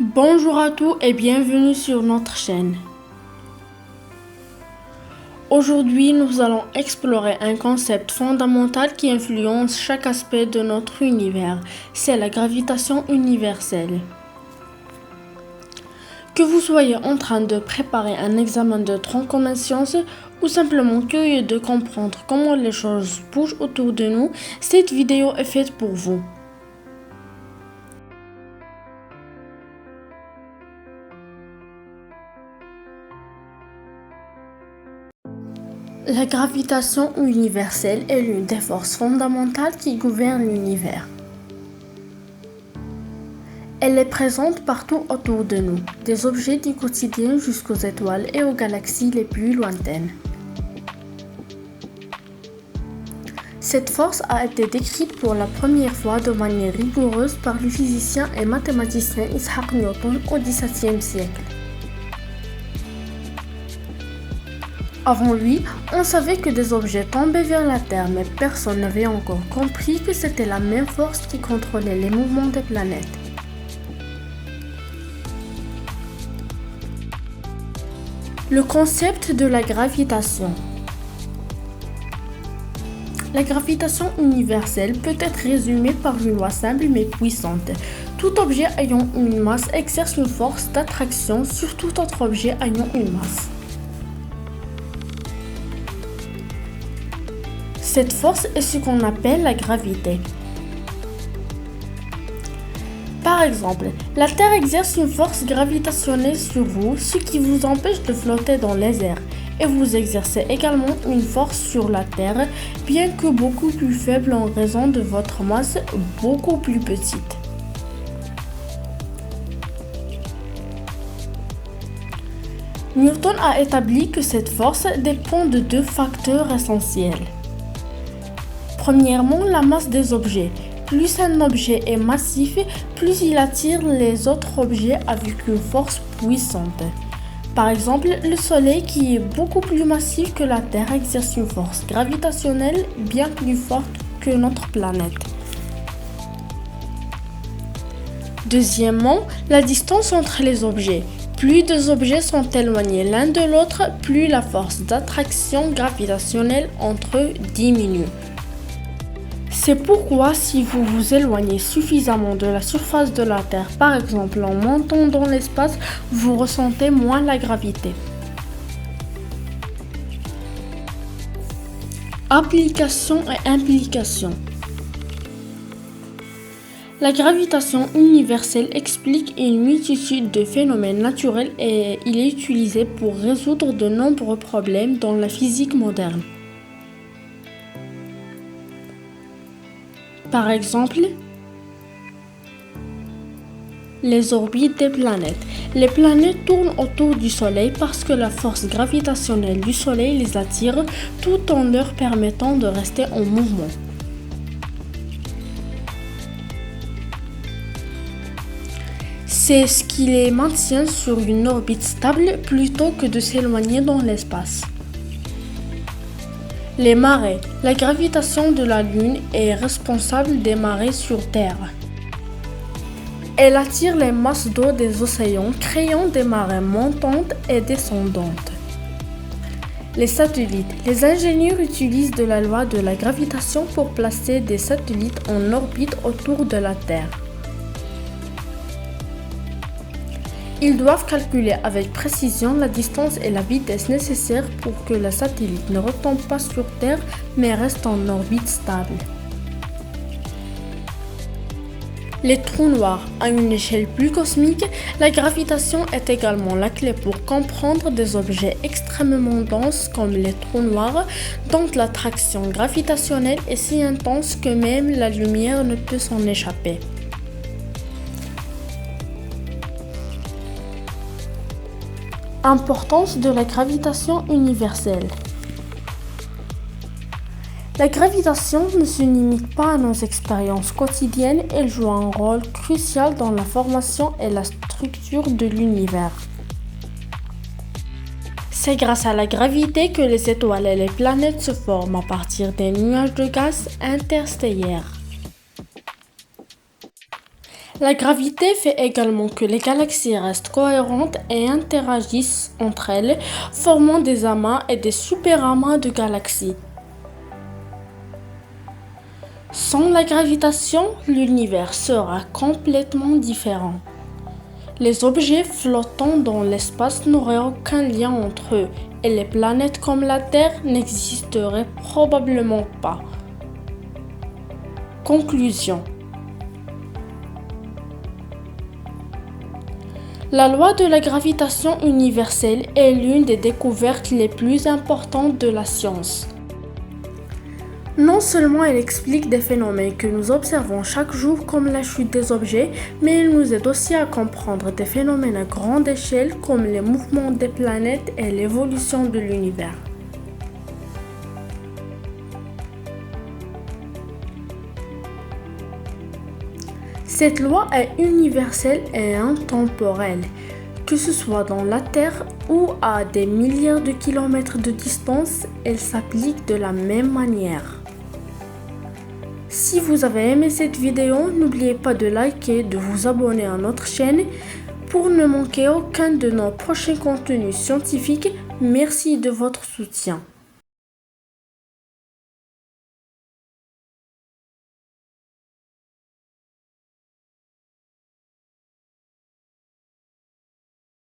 Bonjour à tous et bienvenue sur notre chaîne. Aujourd'hui, nous allons explorer un concept fondamental qui influence chaque aspect de notre univers, c'est la gravitation universelle. Que vous soyez en train de préparer un examen de tronc commun sciences ou simplement curieux de comprendre comment les choses bougent autour de nous, cette vidéo est faite pour vous. La gravitation universelle est l'une des forces fondamentales qui gouvernent l'univers. Elle est présente partout autour de nous, des objets du quotidien jusqu'aux étoiles et aux galaxies les plus lointaines. Cette force a été décrite pour la première fois de manière rigoureuse par le physicien et mathématicien Isaac Newton au XVIIe siècle. Avant lui, on savait que des objets tombaient vers la Terre, mais personne n'avait encore compris que c'était la même force qui contrôlait les mouvements des planètes. Le concept de la gravitation. La gravitation universelle peut être résumée par une loi simple mais puissante. Tout objet ayant une masse exerce une force d'attraction sur tout autre objet ayant une masse. Cette force est ce qu'on appelle la gravité. Par exemple, la Terre exerce une force gravitationnelle sur vous, ce qui vous empêche de flotter dans les airs. Et vous exercez également une force sur la Terre, bien que beaucoup plus faible en raison de votre masse beaucoup plus petite. Newton a établi que cette force dépend de deux facteurs essentiels. Premièrement, la masse des objets. Plus un objet est massif, plus il attire les autres objets avec une force puissante. Par exemple, le Soleil, qui est beaucoup plus massif que la Terre, exerce une force gravitationnelle bien plus forte que notre planète. Deuxièmement, la distance entre les objets. Plus deux objets sont éloignés l'un de l'autre, plus la force d'attraction gravitationnelle entre eux diminue. C'est pourquoi si vous vous éloignez suffisamment de la surface de la Terre, par exemple en montant dans l'espace, vous ressentez moins la gravité. Application et implication. La gravitation universelle explique une multitude de phénomènes naturels et il est utilisé pour résoudre de nombreux problèmes dans la physique moderne. Par exemple, les orbites des planètes. Les planètes tournent autour du Soleil parce que la force gravitationnelle du Soleil les attire tout en leur permettant de rester en mouvement. C'est ce qui les maintient sur une orbite stable plutôt que de s'éloigner dans l'espace. Les marées. La gravitation de la Lune est responsable des marées sur Terre. Elle attire les masses d'eau des océans, créant des marées montantes et descendantes. Les satellites. Les ingénieurs utilisent de la loi de la gravitation pour placer des satellites en orbite autour de la Terre. Ils doivent calculer avec précision la distance et la vitesse nécessaires pour que le satellite ne retombe pas sur Terre mais reste en orbite stable. Les trous noirs. À une échelle plus cosmique, la gravitation est également la clé pour comprendre des objets extrêmement denses comme les trous noirs, dont l'attraction gravitationnelle est si intense que même la lumière ne peut s'en échapper. Importance de la gravitation universelle. La gravitation ne se limite pas à nos expériences quotidiennes, elle joue un rôle crucial dans la formation et la structure de l'univers. C'est grâce à la gravité que les étoiles et les planètes se forment à partir des nuages de gaz interstellaires. La gravité fait également que les galaxies restent cohérentes et interagissent entre elles, formant des amas et des superamas de galaxies. Sans la gravitation, l'univers sera complètement différent. Les objets flottant dans l'espace n'auraient aucun lien entre eux et les planètes comme la Terre n'existeraient probablement pas. Conclusion. La loi de la gravitation universelle est l'une des découvertes les plus importantes de la science. Non seulement elle explique des phénomènes que nous observons chaque jour comme la chute des objets, mais elle nous aide aussi à comprendre des phénomènes à grande échelle comme les mouvements des planètes et l'évolution de l'univers. Cette loi est universelle et intemporelle, que ce soit dans la Terre ou à des milliards de kilomètres de distance, elle s'applique de la même manière. Si vous avez aimé cette vidéo, n'oubliez pas de liker et de vous abonner à notre chaîne pour ne manquer aucun de nos prochains contenus scientifiques. Merci de votre soutien.